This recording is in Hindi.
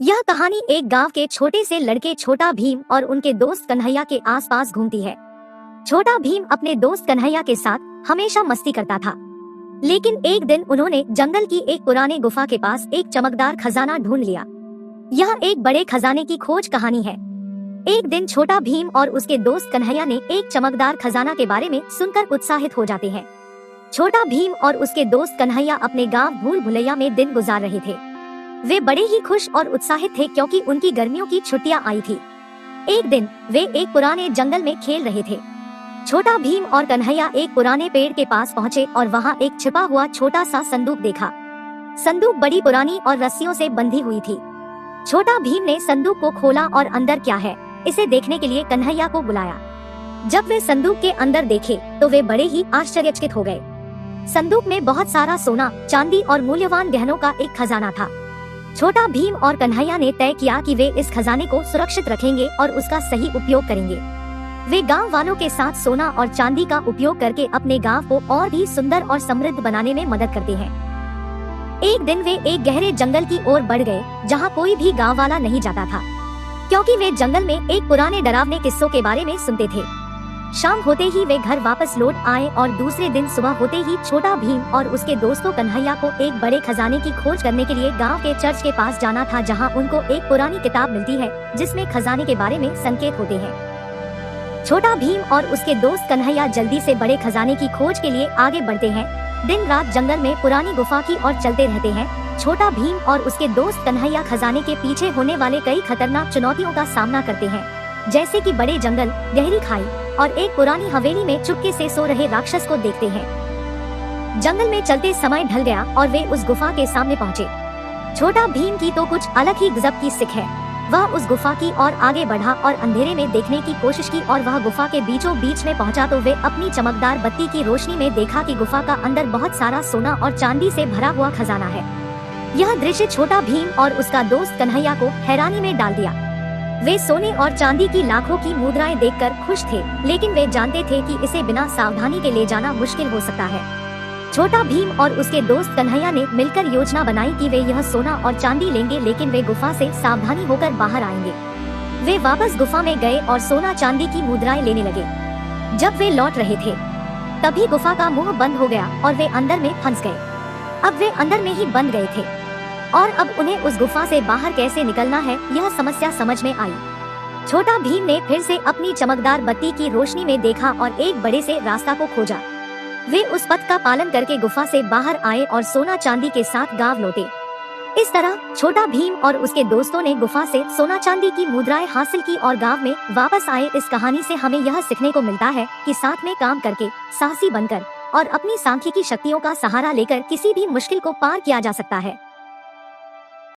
यह कहानी एक गांव के छोटे से लड़के छोटा भीम और उनके दोस्त कन्हैया के आसपास घूमती है। छोटा भीम अपने दोस्त कन्हैया के साथ हमेशा मस्ती करता था, लेकिन एक दिन उन्होंने जंगल की एक पुराने गुफा के पास एक चमकदार खजाना ढूंढ लिया। यह एक बड़े खजाने की खोज कहानी है। एक दिन छोटा भीम और उसके दोस्त कन्हैया ने एक चमकदार खजाना के बारे में सुनकर उत्साहित हो जाते हैं। छोटा भीम और उसके दोस्त कन्हैया अपने गांव भूल भुलैया में दिन गुजार रहे थे। वे बड़े ही खुश और उत्साहित थे क्योंकि उनकी गर्मियों की छुट्टियां आई थी। एक दिन वे एक पुराने जंगल में खेल रहे थे। छोटा भीम और कन्हैया एक पुराने पेड़ के पास पहुंचे और वहां एक छिपा हुआ छोटा सा संदूक देखा। संदूक बड़ी पुरानी और रस्सियों से बंधी हुई थी। छोटा भीम ने संदूक को खोला और अंदर क्या है इसे देखने के लिए कन्हैया को बुलाया। जब वे संदूक के अंदर देखे तो वे बड़े ही आश्चर्यचकित हो गए। संदूक में बहुत सारा सोना, चांदी और मूल्यवान गहनों का एक खजाना था। छोटा भीम और कन्हैया ने तय किया कि वे इस खजाने को सुरक्षित रखेंगे और उसका सही उपयोग करेंगे। वे गांव वालों के साथ सोना और चांदी का उपयोग करके अपने गांव को और भी सुंदर और समृद्ध बनाने में मदद करते हैं। एक दिन वे एक गहरे जंगल की ओर बढ़ गए जहां कोई भी गांव वाला नहीं जाता था, क्योंकि वे जंगल में एक पुराने डरावने किस्सों के बारे में सुनते थे। शाम होते ही वे घर वापस लौट आए और दूसरे दिन सुबह होते ही छोटा भीम और उसके दोस्तों कन्हैया को एक बड़े खजाने की खोज करने के लिए गांव के चर्च के पास जाना था, जहां उनको एक पुरानी किताब मिलती है जिसमें खजाने के बारे में संकेत होते हैं। छोटा भीम और उसके दोस्त कन्हैया जल्दी से बड़े खजाने की खोज के लिए आगे बढ़ते हैं। दिन रात जंगल में पुरानी गुफा की ओर चलते रहते हैं। छोटा भीम और उसके दोस्त कन्हैया खजाने के पीछे होने वाले कई खतरनाक चुनौतियों का सामना करते हैं, जैसे कि बड़े जंगल, गहरी खाई और एक पुरानी हवेली में चुपके से सो रहे राक्षस को देखते हैं। जंगल में चलते समय ढल गया और वे उस गुफा के सामने पहुंचे। छोटा भीम की तो कुछ अलग ही गजब की सिक है। वह उस गुफा की ओर आगे बढ़ा और अंधेरे में देखने की कोशिश की और वह गुफा के बीचों बीच में पहुंचा तो वे अपनी चमकदार बत्ती की रोशनी में देखा कि गुफा का अंदर बहुत सारा सोना और चांदी से भरा हुआ खजाना है। यह दृश्य छोटा भीम और उसका दोस्त कन्हैया को हैरानी में डाल दिया। वे सोने और चांदी की लाखों की मुद्राएं देखकर खुश थे, लेकिन वे जानते थे कि इसे बिना सावधानी के ले जाना मुश्किल हो सकता है। छोटा भीम और उसके दोस्त कन्हैया ने मिलकर योजना बनाई कि वे यह सोना और चांदी लेंगे, लेकिन वे गुफा से सावधानी होकर बाहर आएंगे। वे वापस गुफा में गए और सोना चांदी की मुद्राएं लेने लगे। जब वे लौट रहे थे तभी गुफा का मुंह बंद हो गया और वे अंदर में फंस गए। अब वे अंदर में ही बंद गए थे और अब उन्हें उस गुफा से बाहर कैसे निकलना है यह समस्या समझ में आई। छोटा भीम ने फिर से अपनी चमकदार बत्ती की रोशनी में देखा और एक बड़े से रास्ता को खोजा। वे उस पथ का पालन करके गुफा से बाहर आए और सोना चांदी के साथ गांव लौटे। इस तरह छोटा भीम और उसके दोस्तों ने गुफा से सोना चांदी की मुद्राएं हासिल की और गांव में वापस आए। इस कहानी से हमें यह सीखने को मिलता है कि साथ में काम करके, साहसी बनकर और अपनी सांख्यिकी शक्तियों का सहारा लेकर किसी भी मुश्किल को पार किया जा सकता है।